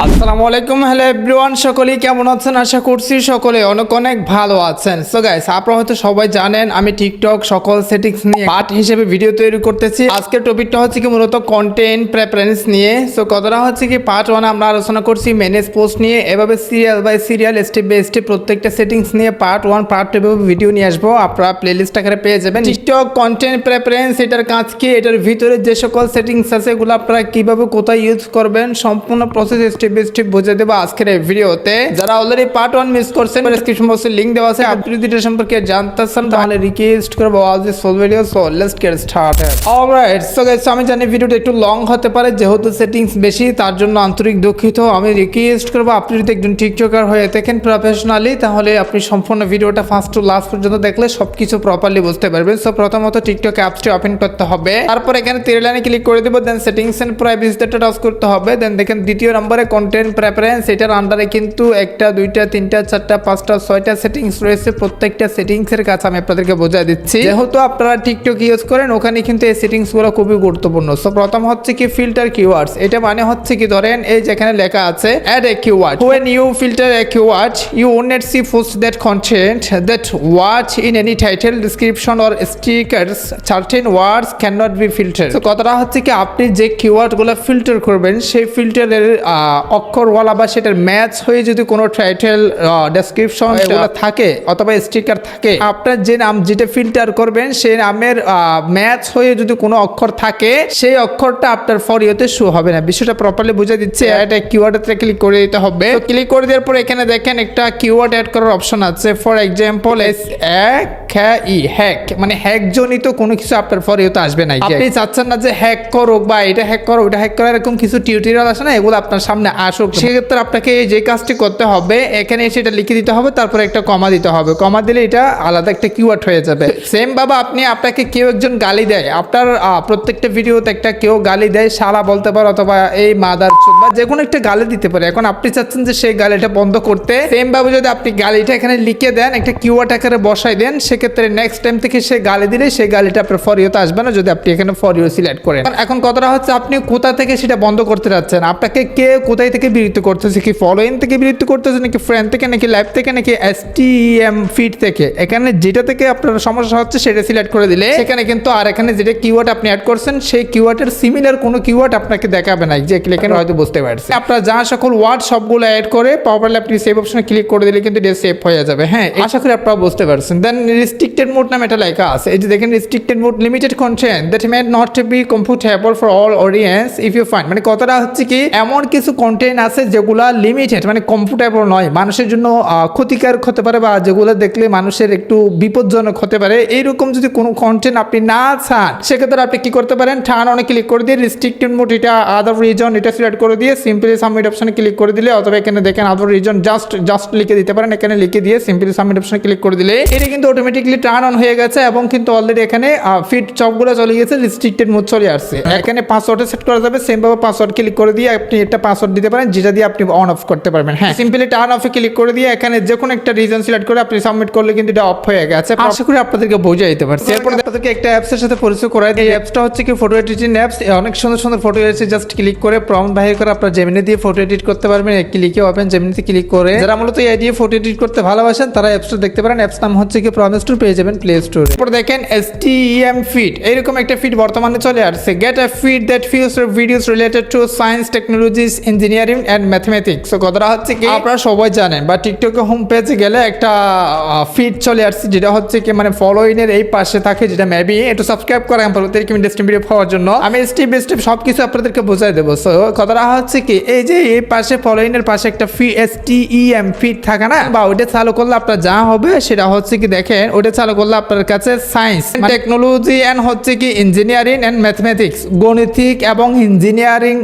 আসসালামু আলাইকুম, hello everyone, সকলেই কেমন আছেন? আশা করছি সকলে অনেক অনেক ভালো আছেন। সো গাইস, আপনারা হয়তো সবাই জানেন আমি টিকটক সকল সেটিংস নিয়ে পার্ট হিসেবে ভিডিও তৈরি করতেছি। আজকের টপিকটা হচ্ছে কি মূলত কন্টেন্ট প্রেফারেন্স নিয়ে। সো কথাটা হচ্ছে কি পার্ট 1 আমরা আলোচনা করছি ম্যানেজ পোস্ট নিয়ে, এভাবে serial by serial step by step প্রত্যেকটা সেটিংস নিয়ে পার্ট 1 পার্ট 2 এভাবে ভিডিও নিয়ে আসবো। আপনারা প্লেলিস্ট আকারে পেয়ে যাবেন। টিকটক কন্টেন্ট প্রেফারেন্স এটার কাজ কি, এটার ভিতরে যে সকল সেটিংস আছে এগুলো আপনারা কিভাবে কোথায় ইউজ করবেন সম্পূর্ণ প্রসেস স্টেপ বাই স্টেপ বুঝে দেবো আজকের এই ভিডিওতে। যারা অলরেডি পার্ট 1 মিস করছেন ডেসক্রিপশন বক্সে লিংক দেওয়া আছে। আপনি যদি এটা সম্পর্কে জানতে চান তাহলে রিকোয়েস্ট করব watch this full video. So let's get started. Alright, so guys, আমি জানি ভিডিওটা একটু লং হতে পারে যেহেতু সেটিংস বেশি, তার জন্য আন্তরিক দুঃখিত। আমি রিকোয়েস্ট করব আপনি যদি একজন টিকটকার হয়ে থাকেন প্রফেশনালি, তাহলে আপনি সম্পূর্ণ ভিডিওটা ফার্স্ট টু লাস্ট পর্যন্ত দেখলে সবকিছু প্রপারলি বুঝতে পারবেন। সো প্রথমত টিকটক অ্যাপসটি ওপেন করতে হবে, তারপর এখানে থ্রি লাইনে ক্লিক করে দেব, দেন সেটিংস এন্ড প্রাইভেসিটা টাচ করতে হবে। দেন দেখেন দ্বিতীয় নম্বরে কন্টেন্ট প্রেফারেন্স, এটার আন্ডারে কিন্তু 1টা 2টা 3টা 4টা 5টা 6টা সেটিংস রয়েছে। প্রত্যেকটা সেটিংস এর কাছে আমি আপনাদেরকে বোঝাই দিচ্ছি। যেহেতু আপনারা টিকটক ইউজ করেন ওখানে কিন্তু এই সেটিংস গুলো খুবই গুরুত্বপূর্ণ। সো প্রথম হচ্ছে কি ফিল্টার কিওয়ার্ডস। এটা মানে হচ্ছে কি ধরেন এই যেখানে লেখা আছে add a keyword, when you filter a keyword you won't see posts that content that what in any title description or stickers certain words cannot be filtered। তো কথাটা হচ্ছে কি আপনি যে কিওয়ার্ড গুলো ফিল্টার করবেন সেই ফিল্টারের অক্ষরওয়ালা বা সেটার ম্যাচ হয়ে যদি কোনো টাইটেল ডেসক্রিপশন এগুলো থাকে অথবা স্টিকার থাকে, আপনার যে নাম যেটা ফিল্টার করবেন সেই নামের ম্যাচ হয়ে যদি কোনো অক্ষর থাকে সেই অক্ষরটা আপনার ফর ইউতে শো হবে না। বিষয়টা প্রপারলি বুঝে দিচ্ছে। এটা কিওয়ার্ডে ক্লিক করে দিতে হবে। তো ক্লিক করে দেওয়ার পর এখানে দেখেন একটা কিওয়ার্ড অ্যাড করার অপশন আছে। ফর এক্সাম্পল হ্যাক, মানে হ্যাক জনিত কোনো কিছু আপনার ফর ইউতে আসবে না। আপনি চাচ্ছেন না যে হ্যাক করো বা এটা হ্যাক করো ওটা হ্যাক করো, এরকম কিছু টিউটোরিয়াল আছে না, এগুলো আপনার সামনে আসুক। সেক্ষেত্রে আপনাকে যে কাজটি করতে হবে এখানে সেটা লিখে দিতে হবে, তারপর একটা কমা দিতে হবে। কমা দিলে এটা আলাদা একটা কিওয়ার্ড হয়ে যাবে। সেম ভাবে আপনাকে কেউ একজন গালি দেয়, আপনার প্রত্যেকটা ভিডিওতে একটা কেউ গালি দেয়, শালা বলতে পারে অথবা এই মাদার বা যে কোনো একটা গালি দিতে পারে। এখন আপনি চাচ্ছেন যে সেই গালিটা বন্ধ করতে, সেম ভাবে যদি আপনি গালিটা এখানে লিখে দেন, একটা কিওয়ার্ড আকারে বসাই দেন, সেক্ষেত্রে নেক্সট টাইম থেকে সে গালি দিলে সেই গালিটা আপনার ফর ইউতে আসবে না যদি আপনি এখানে ফর ইউ সিলেক্ট করেন। এখন কথাটা হচ্ছে আপনি কোথা থেকে সেটা বন্ধ করতে যাচ্ছেন, আপনাকে কে কোথায় থেকে বিরক্ত করতেছে, কি ফলোইং থেকে বিরক্ত করতেছে নাকি ফ্রেন্ড থেকে নাকি লাইভ থেকে নাকি STEM ফিড থেকে। এখানে যেটা থেকে আপনার সমস্যা হচ্ছে সেটা সিলেক্ট করে দিলে সেখানে কিন্তু আর এখানে যেটা কিওয়ার্ড আপনি অ্যাড করছেন সেই কিওয়ার্ডের সিমিলার কোনো কিওয়ার্ড আপনাকে দেখাবে না। যে এখানে হয়তো বুঝতে পারছেন, আপনার যা সকল ওয়ার্ড সবগুলো অ্যাড করে প্রপারলি আপনি সেভ অপশনে ক্লিক করে দিলে কিন্তু এটা সেভ হয়ে যাবে। হ্যাঁ, আশা করি আপনারা বুঝতে পারছেন। দেন রেস্ট্রিক্টেড মোড নামে এটা লেখা আছে। এই যে দেখেন restricted mode, limited content that may not be comfortable for all audience if you find. মানে কথাটা হচ্ছে কি এমন কিছু কন্টেন্ট আছে যেগুলা লিমিটেড, মানে কমফোর্টেবল নয়, মানুষের জন্য ক্ষতিকারক হতে পারে বা যেগুলো দেখলে মানুষের একটু বিপজ্জনক হতে পারে। এইরকম যদি কোনো কন্টেন্ট আপনি না চান সেক্ষেত্রে আপনি কি করতে পারেন, টার্ন অনে ক্লিক করে দিয়ে রেস্ট্রিক্টেড মোড এটা আদার রিজন এটা সিলেক্ট করে দিয়ে সিম্পলি সাবমিট অপশনে ক্লিক করে দিলে, অথবা এখানে দেখেন আদার রিজন জাস্ট লিখে দিতে পারেন। এখানে লিখে দিয়ে সিম্পলি সাবমিট অপশনে ক্লিক করে দিলে এটা কিন্তু অটোমেটিকলি টার্ন অন হয়ে গেছে এবং কিন্তু অলরেডি এখানে ফিড সবগুলো চলে গেছে, রেস্ট্রিক্টেড মোড চলে আসছে। এখানে পাসওয়ার্ডে সেট করা যাবে, সেম ভাবে পাসওয়ার্ড ক্লিক করে দিয়ে আপনি একটা পাসওয়ার্ড দিতে পারেন যেটা দিয়ে আপনি অন অফ করতে পারবেন। হ্যাঁ, সিম্পলি টার্ন অফে ক্লিক করে দিয়ে এখানে যে কোনো একটা রিজন সিলেক্ট করে আপনি সাবমিট করলে কিন্তু এটা অফ হয়ে গেছে। আশা করি আপনাদেরকে বোঝাই দিতে পারছি। এরপর আপনাদেরকে একটা অ্যাপসের সাথে পরিচয় করাই দিই। এই অ্যাপসটা হচ্ছে কি ফটো এডিটিং অ্যাপস। অনেক সুন্দর সুন্দর ফটো এসে জাস্ট ক্লিক করে প্রম্পট বাহির করে আপনার জেমিনি দিয়ে ফটো এডিট করতে পারবেন। ক্লিকে ওপেন জেমিনিতে ক্লিক করে যারা মূলত এই দিয়ে ফটো এডিট করতে ভালোবাসেন তারা অ্যাপসটা দেখতে পারেন। অ্যাপস নাম হচ্ছে কি প্রম স্টোর, পেয়ে যাবেন প্লে স্টোরে। এরপর দেখেন STEM ফিড, এইরকম একটা ফিড বর্তমানে চলে আসছে। Get a feed that future videos related to science, technologies, engineering and mathematics. So কথাটা হচ্ছে কি আপনারা সবাই জানেন বা টিকটকে হোম পেজে গেলে একটা ফিড চলে আসছে যেটা হচ্ছে কি মানে ফলোইং এর এই পাশে থাকে, যেটা মেবি একটু সাবস্ক্রাইব করা পরবর্তী ইন্টারেস্টিং ভিডিও পাওয়ার জন্য আমি স্টেপ বাই স্টেপ সবকিছু আপনাদেরকে বোঝাই দেবো। সো কথাটা হচ্ছে কি এই যে এই পাশে ফলোইং এর পাশে একটা STEM ফিড থাকে না, বা ওটা চালু করলে আপনার যা হবে সেটা হচ্ছে কি দেখেন ওটা চালু করলে আপনার কাছে সায়েন্স, টেকনোলজি এন্ড হচ্ছে কি ইঞ্জিনিয়ারিং এন্ড ম্যাথমেটিক্স, গণিতিক এবং ইঞ্জিনিয়ারিং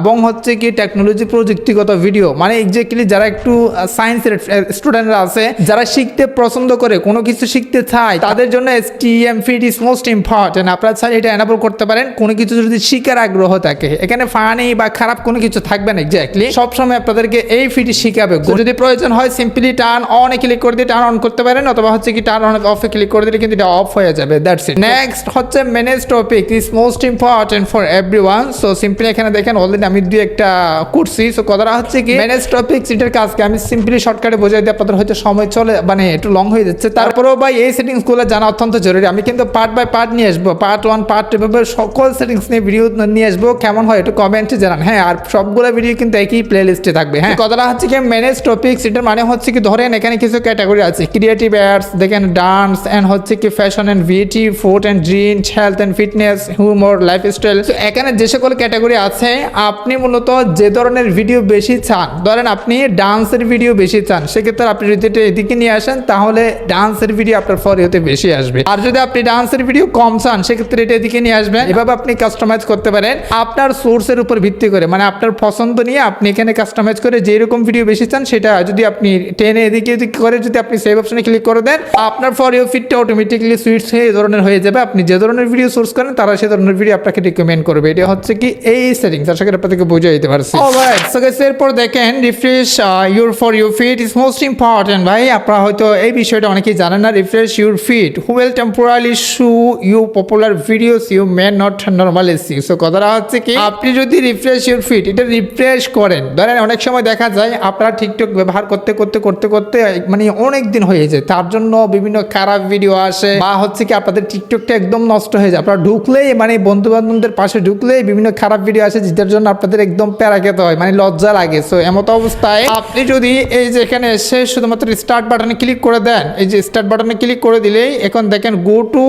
এবং হচ্ছে কি টেকনোলজি প্রযুক্তিগত ভিডিও, মানে এক্স্যাক্টলি যারা একটু সায়েন্সের স্টুডেন্টরা আছে যারা শিখতে পছন্দ করে কোনো কিছু শিখতে চায় তাদের জন্য STEM feed is most important. আপনারা চাইলে এটা এনাবল করতে পারেন। কোনো কিছু যদি শিখার আগ্রহ থাকে এখানে ফানি বা খারাপ কোনো কিছু থাকবে না, এক্স্যাক্টলি সবসময় আপনাদেরকে এই ফিডি শিখাবে। যদি প্রয়োজন হয় সিম্পলি টার্ন অনে ক্লিক করে দিয়ে টার্ন অন করতে পারেন, অথবা হচ্ছে কি টার্ন অন অফে ক্লিক করে দিলে কিন্তু এটা অফ হয়ে যাবে, দ্যাটস ইট। নেক্সট হচ্ছে manage topic is most important for everyone. So simply এখানে দেখেন অলরেডি আমি দুই একটা করছি। সো কথাটা হচ্ছে কি ম্যানেজ টপিকস এটার কাজকে আমি সিম্পলি শর্টকাটে বোঝাই দিই, আপনাদের হয়তো সময় চলে মানে একটু লং হয়ে যাচ্ছে, তারপরেও ভাই এই সেটিংসগুলো জানা অত্যন্ত জরুরি। আমি কিন্তু পার্ট বাই পার্ট নিয়ে আসবো, পার্ট 1 পার্ট 2 এভাবে সকল সেটিংস নিয়ে ভিডিও নিয়ে আসবো। কেমন হয় একটু কমেন্টে জানান। হ্যাঁ, আর সবগুলো ভিডিও কিন্তু একই প্লে লিস্টে থাকবে। হ্যাঁ, কথাটা হচ্ছে কি ম্যানেজ টপিকস এটার মানে হচ্ছে কি ধরেন এখানে কিছু ক্যাটাগরি আছে, ক্রিয়েটিভ অ্যাডস, দেখেন ডান্স অ্যান্ড হচ্ছে কি fashion and beauty, food and drink, health and fitness, humour, lifestyle. তো এখানে যে সকল ক্যাটাগরি আছে আপনি মূলত যে ধরনের ভিডিও বেশি চান, ধরেন আপনি ডান্সের ভিডিও বেশি চান, সেক্ষেত্রে আপনি যদি এটা এদিকে নিয়ে আসেন তাহলে ডান্সের ভিডিও আপনার ফর ইউতে বেশি আসবে। আর যদি আপনি ডান্সের ভিডিও কম চান সেক্ষেত্রে এটা এদিকে নিয়ে আসবেন। এভাবে আপনি কাস্টমাইজ করতে পারেন আপনার সোর্সের উপর ভিত্তি করে, মানে আপনার পছন্দ নিয়ে আপনি এখানে কাস্টমাইজ করে যেরকম ভিডিও বেশি চান সেটা যদি আপনি টেনে এদিকে এদিকে করে যদি আপনি সেভ অপশনে ক্লিক করে দেন আপনার ফর ইউ ফিডটা অটোমেটিক্যালি সুইচ হয়ে এই ধরনের হয়ে যাবে। আপনি যে ধরনের ভিডিও সোর্স করেন তারা সেই ধরনের ভিডিও আপনাকে রিকমেন্ড করবে। এটা হচ্ছে কি এই সেটিংস, আশা করি আপনাদেরকে বুঝিয়ে দিতে পারছি। অলরাইট, সো গাইস এরপর দেখেন refresh your for you feed is most important. ভাই আপনারা হয়তো এই বিষয়টা অনেকেই জানেন না। Refresh your feed will temporary show you popular videos you may not normally see. So কথাটা হচ্ছে কি আপনি যদি রিফ্রেশ ইউর ফিড এটা রিফ্রেশ করেন, ধরেন অনেক সময় দেখা যায় আপনারা টিকটক ব্যবহার করতে করতে করতে করতে মানে অনেক দিন হয়ে যায়, তার জন্য বিভিন্ন খারাপ ভিডিও আসে বা হচ্ছে কি আপনাদের টিকটকটা একদম নষ্ট হয়ে যায়। আপনারা ঢুকলেই মানে বন্ধু বান্ধবদের পাশে ঢুকলেই বিভিন্ন খারাপ ভিডিও আসে যেটার জন্য আপনাদের একদম প্যারা খেতে হয়, মানে লজ্জা লাগে। সো এমত অবস্থায় আপনি যদি এই যে এখানে এসে শুধুমাত্র স্টার্ট বাটনে ক্লিক করে দেন, এই যে স্টার্ট বাটনে ক্লিক করে দিলেই এখন দেখেন go to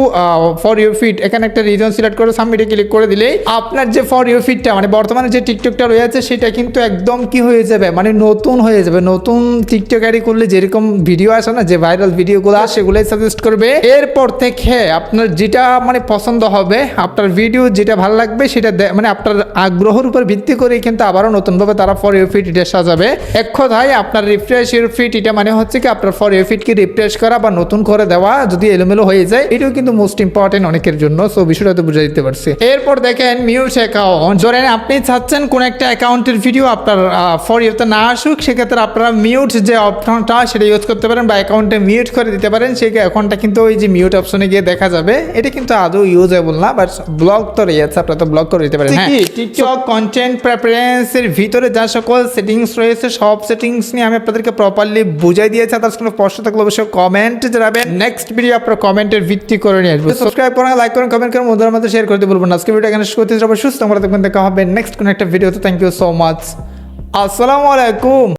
for you feed, এখানে একটা রিজন সিলেক্ট করে সাবমিটে ক্লিক করে দিলেই আপনার যে ফর ইউ ফিডটা মানে বর্তমানে যে টিকটকটা রয়েছে সেটা কিন্তু একদম কি হয়ে যাবে, মানে নতুন হয়ে যাবে। নতুন টিকটক আইডি করলে যেরকম ভিডিও আসে না, যে ভাইরাল ভিডিওগুলো সেগুলোই সাজেস্ট করবে। এরপর থেকে আপনার যেটা মানে পছন্দ হবে, আপনার ভিডিও যেটা ভালো লাগবে সেটা মানে আপনার আগ্রহের উপর ভিত্তি করে কিন্তু আবারও নতুনভাবে তারা ফর ইউ ফিড এটা সাজাবে। এক কথায় আপনার রিফ্রেশ ইউর ফিড এটা মানে হচ্ছে কি আপনার ফর ইউ ফিডকে রিফ্রেশ করা বা নতুন করে দেওয়া যদি এলোমেলো হয়ে যায়, এটাও কিন্তু মোস্ট ইম্পর্টেন্ট অনেকের জন্য। সো বিষয়টা তো বুঝে দিতে পারছি। এরপর দেখেন মিউট অ্যাকাউন্ট, ধরেন আপনি চাচ্ছেন কোন একটা অ্যাকাউন্টের ভিডিও আপনার ফর ইউতে না আসুক, সেক্ষেত্রে আপনারা মিউট যে অপশনটা সেটা ইউজ করতে পারেন বা অ্যাকাউন্টে মিউট করে দিতে পারেন। সেই অ্যাকাউন্টটা কিন্তু ওই যে মিউট অপশনে গিয়ে দেখা যাবে। এটা কিন্তু আদৌ ইউজেবল না, বাট ব্লক তো রয়েছে, আপনারা তো ব্লক করে দিতে পারেন। হ্যাঁ, টিকটক কন্টেন্ট প্রেফারেন্সের ভিতরে যা সকল সেটিংস রয়েছে সব সেটিংস নিয়ে আমি আপনাদেরকে প্রপারলি বুঝাই দিয়েছি। তার কোনো প্রশ্ন থাকলে অবশ্যই কমেন্টে জানাবেন। নেক্সট ভিডিও আপনার কমেন্টের ভিত্তি করে নিয়ে আসবো। সাবস্ক্রাইব করেন, লাইক করেন, কমেন্ট করেন, বন্ধুদের মধ্যে শেয়ার করতে বলবেন না। আজকে ভিডিও এখানে শেষ করতে যাবো। সুস্থ আমরা দেখবেন, দেখা হবে নেক্সট কোন একটা ভিডিওতে। Thank you so much. আসসালামু আলাইকুম।